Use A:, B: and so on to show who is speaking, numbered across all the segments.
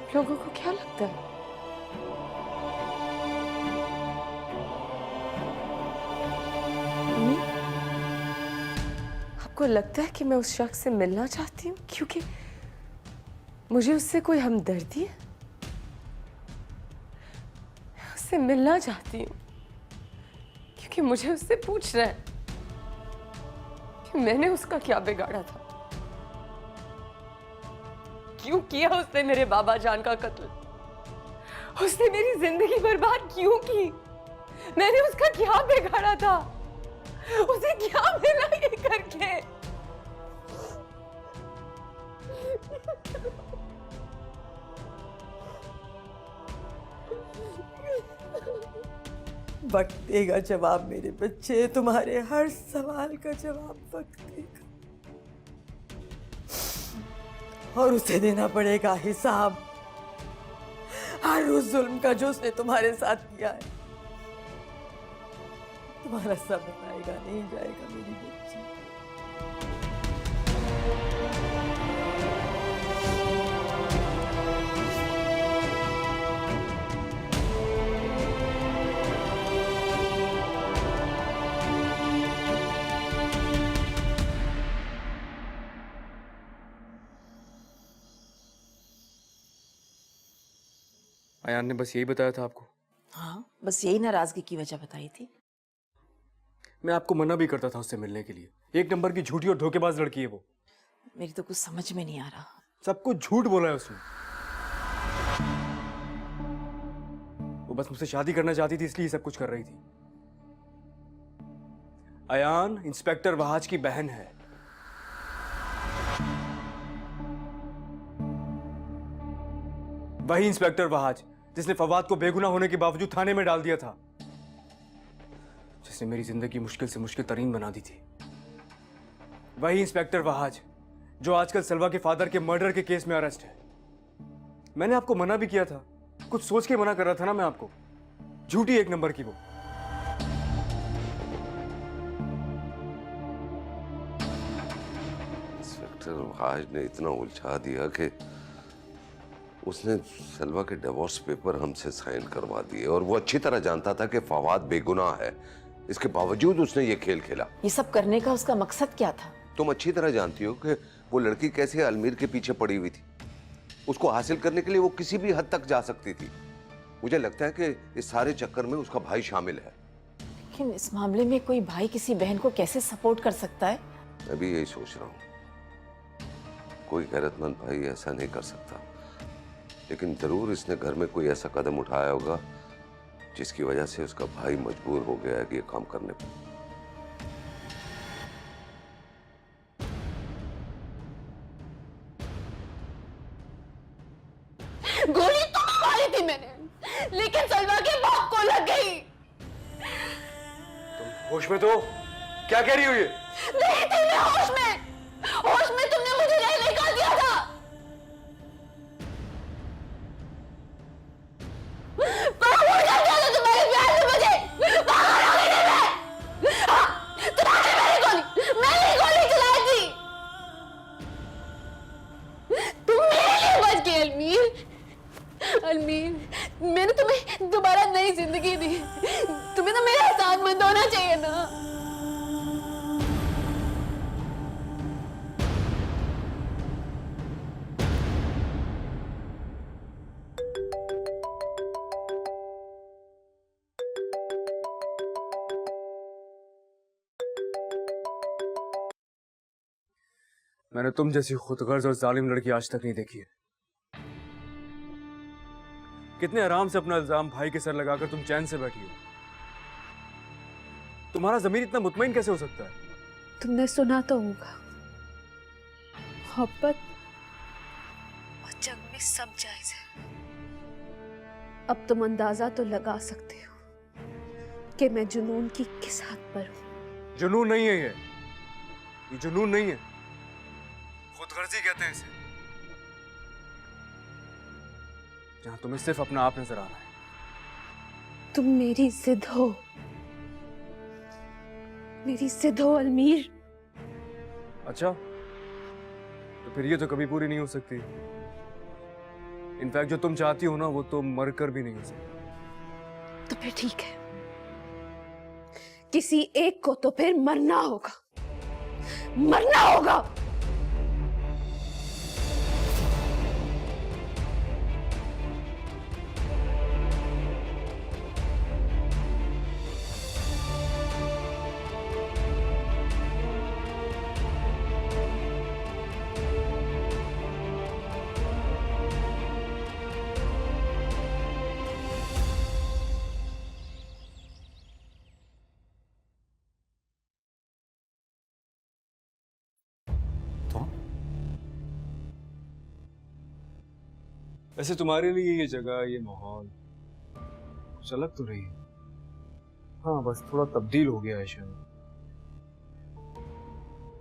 A: आप लोगों को क्या लगता है? आपको लगता है कि मैं उस शख्स से मिलना चाहती हूँ क्योंकि मुझे उससे कोई हमदर्दी है? उससे मिलना चाहती हूँ क्योंकि मुझे उससे पूछना है कि मैंने उसका क्या बिगाड़ा था, क्यों किया उसने मेरे बाबा जान का कत्ल, उसने मेरी जिंदगी बर्बाद क्यों की, मैंने उसका क्या बिगाड़ा था, उसे क्या मिला ये करके?
B: वक्त देगा जवाब मेरे बच्चे, तुम्हारे हर सवाल का जवाब वक्त देगा और उसे देना पड़ेगा हिसाब हर उस जुल्म का जो उसने तुम्हारे साथ किया है। तुम्हारा सब बताएगा नहीं जाएगा मेरी बच्ची।
C: अयान ने बस यही बताया था आपको?
D: हाँ, बस यही नाराजगी की वजह बताई थी।
C: मैं आपको मना भी करता था उससे मिलने के लिए। एक नंबर की झूठी और धोखेबाज लड़की है वो।
D: मेरी तो कुछ समझ में नहीं आ रहा।
C: सब कुछ झूठ बोला है उसने। वो बस मुझसे शादी करना चाहती थी, इसलिए सब कुछ कर रही थी। अयान इंस्पेक्टर वहाज की बहन है। वही इंस्पेक्टर वहाज जिसने फवाद को बेगुनाह होने के बावजूद थाने में डाल दिया था, जिसने मेरी जिंदगी मुश्किल से मुश्किल तरीन बना दी थी। वही इंस्पेक्टर वहाज जो आजकल सलवा के फादर के मर्डर के केस में अरेस्ट है। मैंने आपको मना भी किया था, कुछ सोच के मना कर रहा था ना मैं आपको। झूठी एक नंबर की वो।
E: इंस्पेक्टर वहाज ने इतना उलझा दिया कि उसने सलवा के डिवोर्स पेपर हमसे साइन करवा दिए और वो अच्छी तरह जानता था कि फवाद बेगुनाह है। इसके बावजूद उसने ये खेल खेला।
D: ये सब करने का उसका मकसद क्या था?
E: तुम अच्छी तरह जानती हो कि वो लड़की कैसे अलमीर के पीछे पड़ी हुई थी। उसको हासिल करने के लिए वो किसी भी हद तक जा सकती थी। मुझे लगता है कि इस सारे चक्कर में उसका भाई शामिल है।
D: लेकिन इस मामले में कोई भाई किसी बहन को कैसे सपोर्ट कर सकता है?
E: मैं भी यही सोच रहा हूँ। कोई गैरतमंद भाई ऐसा नहीं कर सकता, लेकिन जरूर इसने घर में कोई ऐसा कदम उठाया होगा जिसकी वजह से उसका भाई मजबूर हो गया है कि ये काम करने पर।
A: गोली तो मारी थी मैंने, लेकिन सलवा के बाप को लग गई।
C: तुम होश में तो? क्या कह रही हो ये?
A: नहीं थी मैं होश में। होश में तुमने मुझे नहीं निकाल दिया था। पागल कर दिया था तुम्हारे प्यार में मुझे। पागल हो गई थी मैं। हाँ, तुम्हारी मैंने गोली चलाई थी। तुम मेरे लिए बच गए अलमीर। अलमीर, मैंने तुम्हें दोबारा नई जिंदगी दी। तुम्हें तो मेरा एहसानमंद होना चाहिए ना।
C: मैंने तुम जैसी खुदगर्ज और जालिम लड़की आज तक नहीं देखी है। कितने आराम से अपना इल्जाम भाई के सर लगाकर तुम चैन से बैठी हो। तुम्हारा जमीर इतना मुतमईन कैसे हो सकता है?
F: तुमने सुना तो होगा, मोहब्बत और जंग में सब जायज है। अब तुम अंदाजा तो लगा सकते हो कि मैं जुनून की किस हद पर हूं।
C: जुनून नहीं है ये जुनून नहीं है, खुदगर्जी कहते हैं इसे। जहां तुम्हें सिर्फ अपना आप नजर आ रहा है।
F: तुम मेरी जिद हो, मेरी जिद हो अलमीर।
C: अच्छा, तो फिर ये तो कभी पूरी नहीं हो सकती। इनफैक्ट जो तुम चाहती हो ना वो तो मर कर भी नहीं हो सकती।
F: तो फिर ठीक है, किसी एक को तो फिर मरना होगा, मरना होगा।
C: वैसे तुम्हारे लिए ये जगह, ये माहौल कुछ अलग तो नहीं है। हाँ, बस थोड़ा तब्दील हो गया है शायद।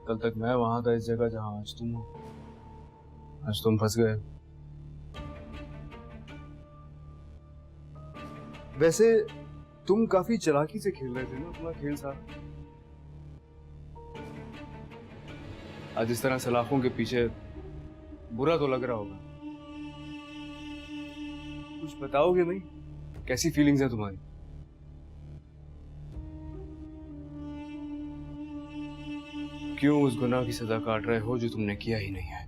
C: कल तक मैं वहां था इस जगह जहां आज तुम हो। आज तुम फंस गए। वैसे तुम काफी चालाकी से खेल रहे थे ना अपना खेल सारा। आज इस तरह सलाखों के पीछे बुरा तो लग रहा होगा। कुछ बताओगे नहीं? कैसी फीलिंग्स है तुम्हारी? क्यों उस गुनाह की सजा काट रहे हो जो तुमने किया ही नहीं है?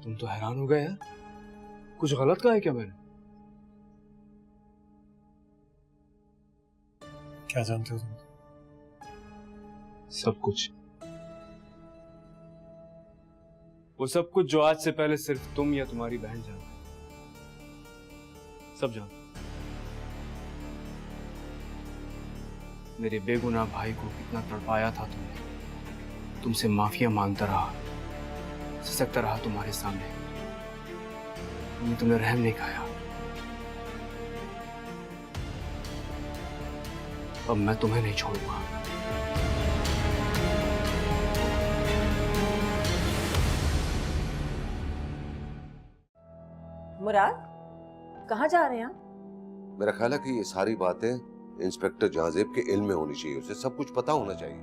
C: तुम तो हैरान हो गए यार। कुछ गलत कहा है क्या मैंने?
G: क्या जानते हो तुम?
C: सब कुछ। वो सब कुछ जो आज से पहले सिर्फ तुम या तुम्हारी बहन जानते। सब जानते। मेरे बेगुनाह भाई को कितना तड़पाया था तुमने। तुमसे माफिया मांगता रहा, सिसकता रहा तुम्हारे सामने। तुमने रहम नहीं खाया। अब मैं तुम्हें नहीं छोड़ूंगा।
D: मुराद, कहाँ जा रहे हैं आप?
E: मेरा ख्याल है कि ये सारी बातें इंस्पेक्टर जहांजेब के इल्म में होनी चाहिए। उसे सब कुछ पता होना चाहिए।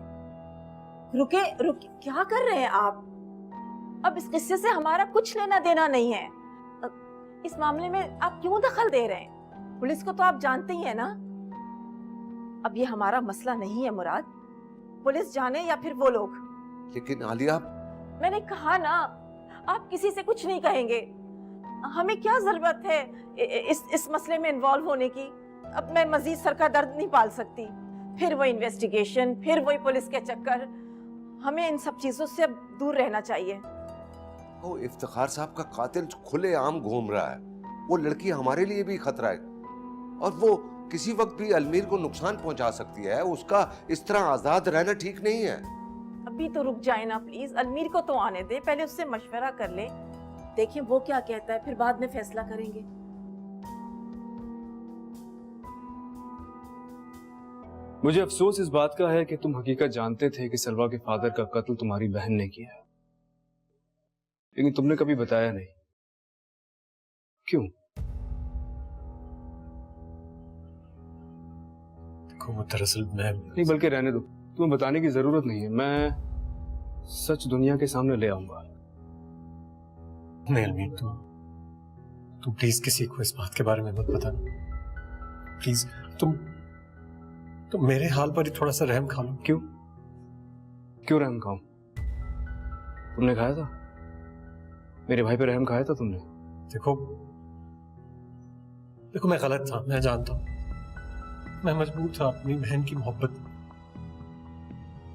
D: रुके रुके, क्या कर रहे हैं आप? अब इस किस्से से हमारा कुछ लेना देना नहीं है। इस मामले में आप क्यों दखल दे रहे हैं? पुलिस को तो आप जानते ही हैं ना। अब ये हमारा मसला नहीं है मुराद। पुलिस जाने या फिर वो लोग।
E: लेकिन आलिया,
D: मैंने कहा ना, आप किसी से कुछ नहीं कहेंगे। हमें क्या जरूरत है इस मसले में इन्वॉल्व होने की? अब मैं मजीद सर का दर्द नहीं पाल सकती। फिर वो इन्वेस्टिगेशन, फिर वही पुलिस के चक्कर। हमें इन सब चीजों से अब दूर रहना चाहिए।
E: वो इफ्तिखार साहब का कातिल खुले आम घूम रहा है। वो लड़की हमारे लिए भी खतरा है और वो किसी वक्त भी अलमीर को नुकसान पहुंचा सकती है। उसका इस तरह आजाद रहना ठीक नहीं है।
D: अभी तो रुक जाए ना प्लीज। अलमीर को तो आने दे, पहले उससे मशवरा कर ले। देखें वो क्या कहता है, फिर बाद में फैसला करेंगे।
C: मुझे अफसोस इस बात का है कि तुम हकीकत जानते थे कि सलवा के फादर का कत्ल तुम्हारी बहन ने किया है, लेकिन तुमने कभी बताया नहीं। क्यों?
G: देखो, वो दरअसल मैं
C: नहीं, बल्कि रहने दो। तुम्हें बताने की जरूरत नहीं है। मैं सच दुनिया के सामने ले आऊंगा।
G: नहीं अलमीर, तुम प्लीज किसी को इस बात के बारे में मत बताना। प्लीज तुम मेरे हाल पर ही थोड़ा सा रहम खा लो।
C: क्यों? क्यों रहम खाऊं? तुमने खाया था? मेरे भाई पे रहम खाया था तुमने?
G: देखो मैं गलत था, मैं जानता हूं। मैं मजबूर था अपनी बहन की मोहब्बत,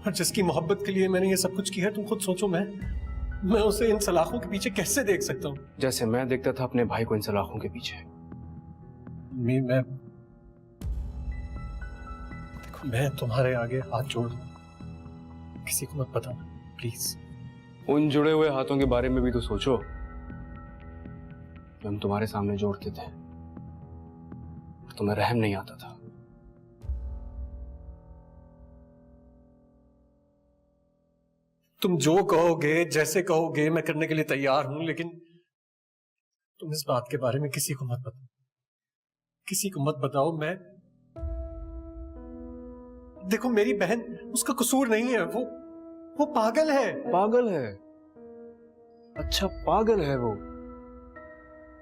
G: और जिसकी मोहब्बत के लिए मैंने ये सब कुछ किया, तुम खुद सोचो मैं उसे इन सलाखों के पीछे कैसे देख सकता हूँ?
C: जैसे मैं देखता था अपने भाई को इन सलाखों के पीछे।
G: मैं तुम्हारे आगे हाथ जोड़ दूं, किसी को मत बताना प्लीज।
C: उन जुड़े हुए हाथों के बारे में भी तो सोचो। हम तुम्हारे सामने जोड़ते थे, तुम्हें रहम नहीं आता था।
G: तुम जो कहोगे, जैसे कहोगे, मैं करने के लिए तैयार हूं, लेकिन तुम इस बात के बारे में किसी को मत बताओ। किसी को मत बताओ। मैं देखो मेरी बहन, उसका कसूर नहीं है, वो पागल है।
C: पागल है? अच्छा पागल है वो,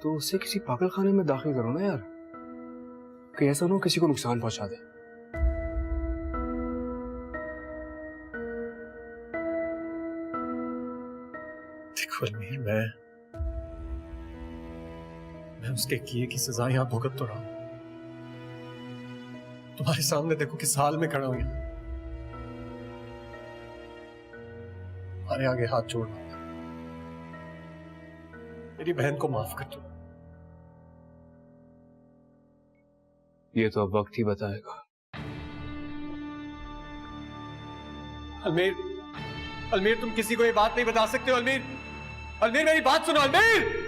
C: तो उसे किसी पागल खाने में दाखिल करो ना यार, कि ऐसा ना हो किसी को नुकसान पहुंचा दे।
G: देखो अलमीर, मैं उसके किए की सजा यहां भुगत तो रहा हूं। तुम्हारे सामने देखो किस हाल में खड़ा हूं यहां। तुम्हारे आगे हाथ जोड़ रहा हूं, मेरी बहन को माफ कर दो।
C: ये तो अब वक्त ही बताएगा।
G: अलमीर, अलमीर तुम किसी को ये बात नहीं बता सकते हो। अलमीर, अलमीर मेरी बात सुनो। अलमीर,